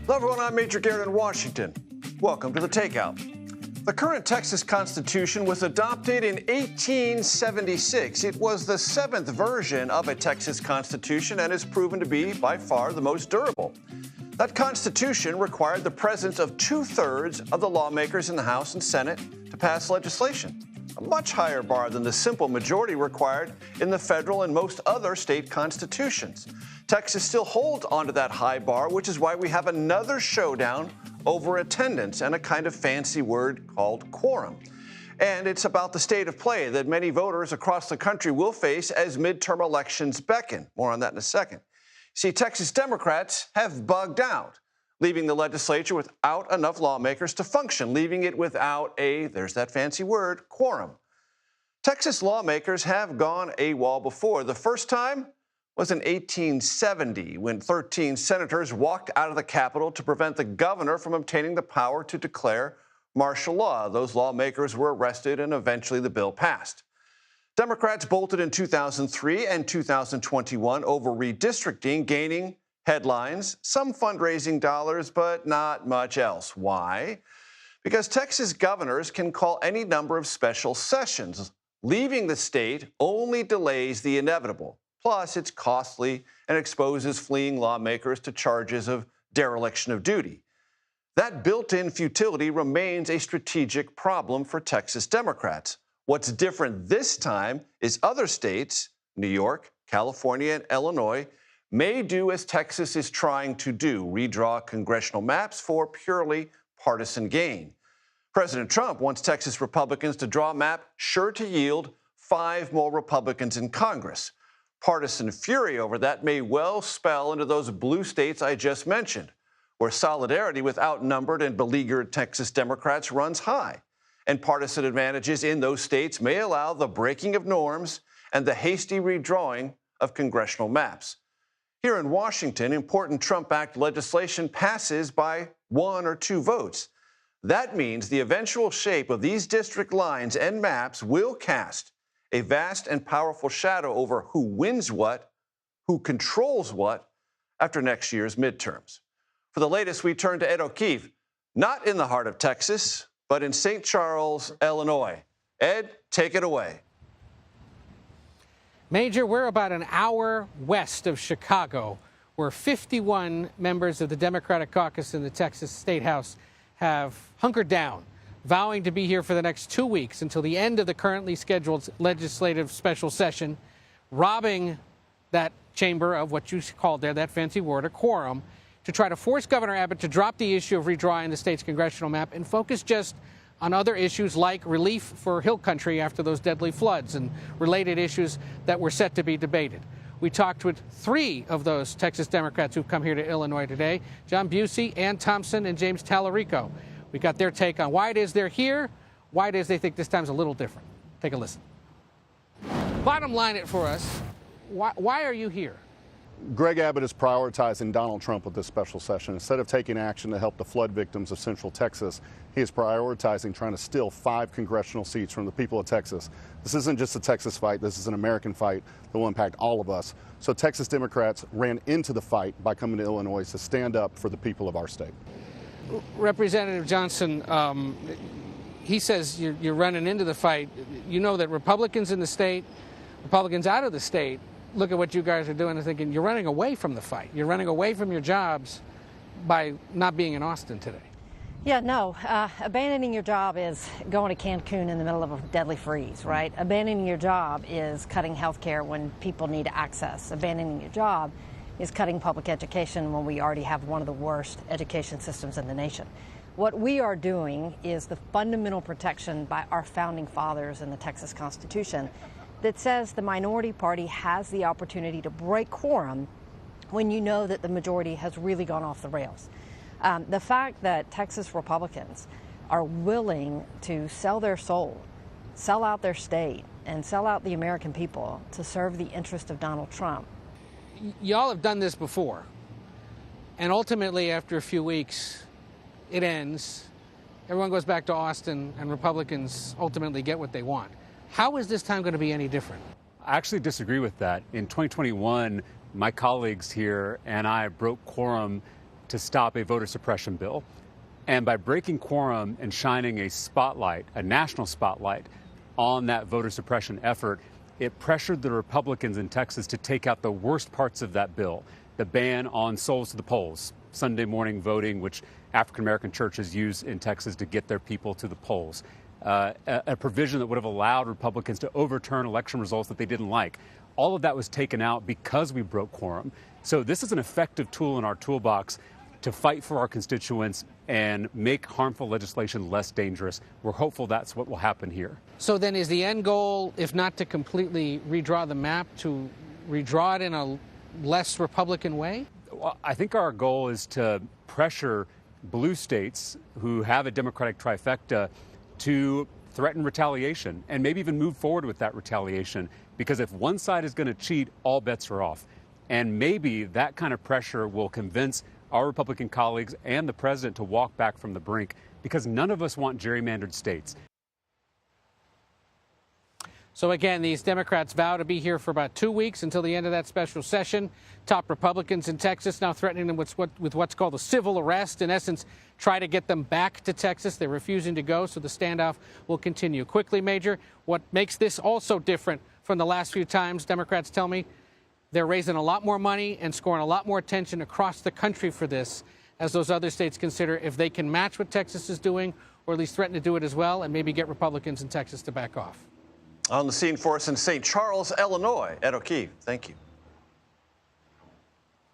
Hello everyone, I'm Major Garrett in Washington. Welcome to The Takeout. The current Texas Constitution was adopted in 1876. It was the seventh version of a Texas Constitution and has proven to be by far the most durable. That Constitution required the presence of 2/3 of the lawmakers in the House and Senate to pass legislation, a much higher bar than the simple majority required in the federal and most other state constitutions. Texas still holds onto that high bar, which is why we have another showdown over attendance and a kind of fancy word called quorum. And it's about the state of play that many voters across the country will face as midterm elections beckon. More on that in a second. See, Texas Democrats have bugged out, leaving the legislature without enough lawmakers to function, leaving it without there's that fancy word, quorum. Texas lawmakers have gone AWOL before. The first time was in 1870, when 13 senators walked out of the Capitol to prevent the governor from obtaining the power to declare martial law. Those lawmakers were arrested, and eventually the bill passed. Democrats bolted in 2003 and 2021 over redistricting, gaining headlines, some fundraising dollars, but not much else. Why? Because Texas governors can call any number of special sessions. Leaving the state only delays the inevitable. Plus, it's costly and exposes fleeing lawmakers to charges of dereliction of duty. That built-in futility remains a strategic problem for Texas Democrats. What's different this time is other states, New York, California, and Illinois, may do as Texas is trying to do, redraw congressional maps for purely partisan gain. President Trump wants Texas Republicans to draw a map sure to yield 5 more Republicans in Congress. Partisan fury over that may well spell into those blue states I just mentioned, where solidarity with outnumbered and beleaguered Texas Democrats runs high. And partisan advantages in those states may allow the breaking of norms and the hasty redrawing of congressional maps. Here in Washington, important Trump-backed legislation passes by 1 or 2 votes. That means the eventual shape of these district lines and maps will cast a vast and powerful shadow over who wins what, who controls what, after next year's midterms. For the latest, we turn to Ed O'Keefe, not in the heart of Texas, but in St. Charles, Illinois. Ed, take it away. Major, we're about an hour west of Chicago, where 51 members of the Democratic caucus in the Texas State House have hunkered down, vowing to be here for the next 2 weeks until the end of the currently scheduled legislative special session, robbing that chamber of what you called there, that fancy word, a quorum, to try to force Governor Abbott to drop the issue of redrawing the state's congressional map and focus just on other issues like relief for Hill Country after those deadly floods and related issues that were set to be debated. We talked with 3 of those Texas Democrats who've come here to Illinois today, John Busey, Ann Thompson, and James Tallarico. We got their take on why it is they're here, why it is they think this time's a little different. Take a listen. Bottom line it for us, why are you here? Greg Abbott is prioritizing Donald Trump with this special session. Instead of taking action to help the flood victims of Central Texas, he is prioritizing trying to steal 5 congressional seats from the people of Texas. This isn't just a Texas fight. This is an American fight that will impact all of us. So Texas Democrats ran into the fight by coming to Illinois to stand up for the people of our state. Representative Johnson, he says you're running into the fight. You know that Republicans in the state, Republicans out of the state, look at what you guys are doing and thinking you're running away from the fight. You're running away from your jobs by not being in Austin today. Yeah, no. Abandoning your job is going to Cancun in the middle of a deadly freeze, right? Abandoning your job is cutting health care when people need access. Abandoning your job is cutting public education when we already have one of the worst education systems in the nation. What we are doing is the fundamental protection by our founding fathers in the Texas Constitution that says the minority party has the opportunity to break quorum when you know that the majority has really gone off the rails. The fact that Texas Republicans are willing to sell their soul, sell out their state, and sell out the American people to serve the interest of Donald Trump. Y'all have done this before, and ultimately after a few weeks it ends, everyone goes back to Austin, and Republicans ultimately get what they want. How is this time going to be any different? I actually disagree with that. In 2021, my colleagues here and I broke quorum to stop a voter suppression bill. And by breaking quorum and shining a spotlight, a national spotlight, on that voter suppression effort, it pressured the Republicans in Texas to take out the worst parts of that bill, the ban on souls to the polls, Sunday morning voting, which African-American churches use in Texas to get their people to the polls, a provision that would have allowed Republicans to overturn election results that they didn't like. All of that was taken out because we broke quorum. So this is an effective tool in our toolbox to fight for our constituents and make harmful legislation less dangerous. We're hopeful that's what will happen here. So then is the end goal, if not to completely redraw the map, to redraw it in a less Republican way? Well, I think our goal is to pressure blue states who have a Democratic trifecta to threaten retaliation and maybe even move forward with that retaliation. Because if one side is going to cheat, all bets are off. And maybe that kind of pressure will convince our Republican colleagues and the president to walk back from the brink, because none of us want gerrymandered states. So again, these Democrats vow to be here for about 2 weeks until the end of that special session. Top Republicans in Texas now threatening them with what's called a civil arrest. In essence, try to get them back to Texas. They're refusing to go, so the standoff will continue. Quickly, Major, what makes this also different from the last few times, Democrats tell me, they're raising a lot more money and scoring a lot more attention across the country for this, as those other states consider if they can match what Texas is doing, or at least threaten to do it as well, and maybe get Republicans in Texas to back off. On the scene for us in St. Charles, Illinois, Ed O'Keefe, thank you.